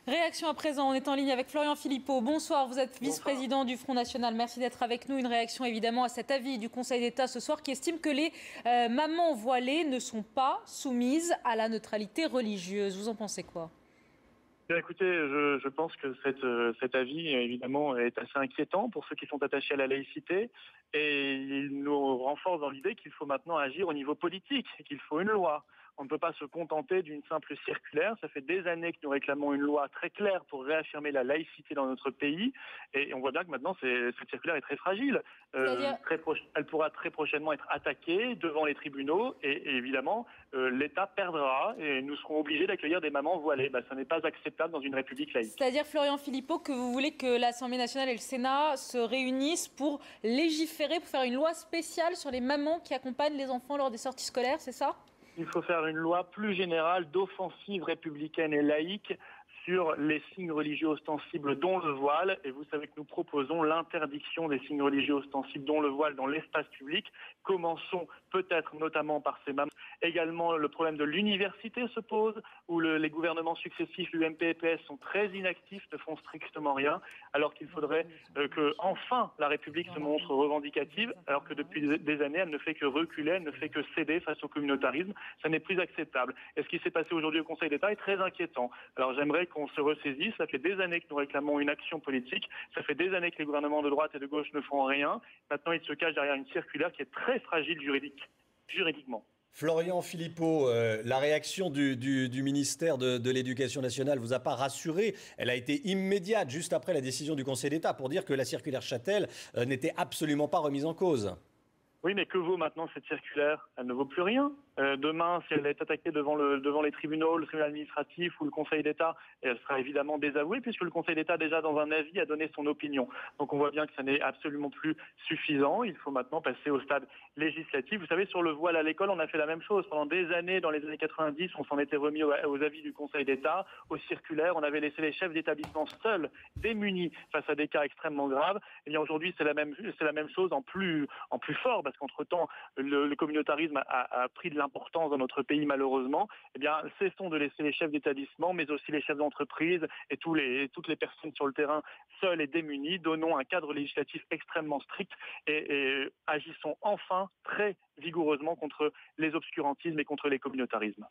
Réaction à présent, on est en ligne avec Florian Philippot. Bonsoir, vous êtes Bonsoir. vice-président du Front National. Merci d'être avec nous. Une réaction évidemment à cet avis du Conseil d'État ce soir qui estime que les mamans voilées ne sont pas soumises à la neutralité religieuse. Vous en pensez quoi? Bien, écoutez, je pense que cet avis, évidemment, est assez inquiétant pour ceux qui sont attachés à la laïcité. Et il nous renforce dans l'idée qu'il faut maintenant agir au niveau politique, et qu'il faut une loi. On ne peut pas se contenter d'une simple circulaire. Ça fait des années que nous réclamons une loi très claire pour réaffirmer la laïcité dans notre pays. Et on voit bien que maintenant, cette circulaire est très fragile. C'est-à-dire, Elle pourra très prochainement être attaquée devant les tribunaux. Et évidemment, l'État perdra et nous serons obligés d'accueillir des mamans voilées. Ça n'est pas acceptable dans une république laïque. c'est-à-dire, Florian Philippot, que vous voulez que l'Assemblée nationale et le Sénat se réunissent pour légiférer, pour faire une loi spéciale sur les mamans qui accompagnent les enfants lors des sorties scolaires, c'est ça? Il faut faire une loi plus générale d'offensive républicaine et laïque sur les signes religieux ostensibles dont le voile. Et vous savez que nous proposons l'interdiction des signes religieux ostensibles dont le voile dans l'espace public. Commençons peut-être notamment par ces mamans. Également, le problème de l'université se pose, où les gouvernements successifs, l'UMP et PS, sont très inactifs, ne font strictement rien, alors qu'il faudrait que enfin la République se montre revendicative, alors que depuis des années, elle ne fait que reculer, elle ne fait que céder face au communautarisme. Ça n'est plus acceptable. Et ce qui s'est passé aujourd'hui au Conseil d'État est très inquiétant. Alors j'aimerais qu'on se ressaisisse. Ça fait des années que nous réclamons une action politique. Ça fait des années que les gouvernements de droite et de gauche ne font rien. Maintenant, ils se cachent derrière une circulaire qui est très fragile juridiquement. Florian Philippot, la réaction du ministère de l'Éducation nationale vous a pas rassuré. Elle a été immédiate, juste après la décision du Conseil d'État, pour dire que la circulaire Chatel n'était absolument pas remise en cause. Oui, mais que vaut maintenant cette circulaire? Elle ne vaut plus rien. Demain, si elle est attaquée devant les tribunaux, le tribunal administratif ou le Conseil d'État, elle sera évidemment désavouée puisque le Conseil d'État, déjà dans un avis, a donné son opinion. Donc on voit bien que ça n'est absolument plus suffisant. Il faut maintenant passer au stade législatif. Vous savez, sur le voile à l'école, on a fait la même chose. Pendant des années, dans les années 90, on s'en était remis aux avis du Conseil d'État, aux circulaires. On avait laissé les chefs d'établissement seuls, démunis face à des cas extrêmement graves. Et bien aujourd'hui, c'est la même chose en plus fort, parce qu'entre-temps, le communautarisme a pris de l'importance dans notre pays malheureusement. Eh bien, cessons de laisser les chefs d'établissement, mais aussi les chefs d'entreprise et toutes les personnes sur le terrain seules et démunies. Donnons un cadre législatif extrêmement strict et agissons enfin très vigoureusement contre les obscurantismes et contre les communautarismes.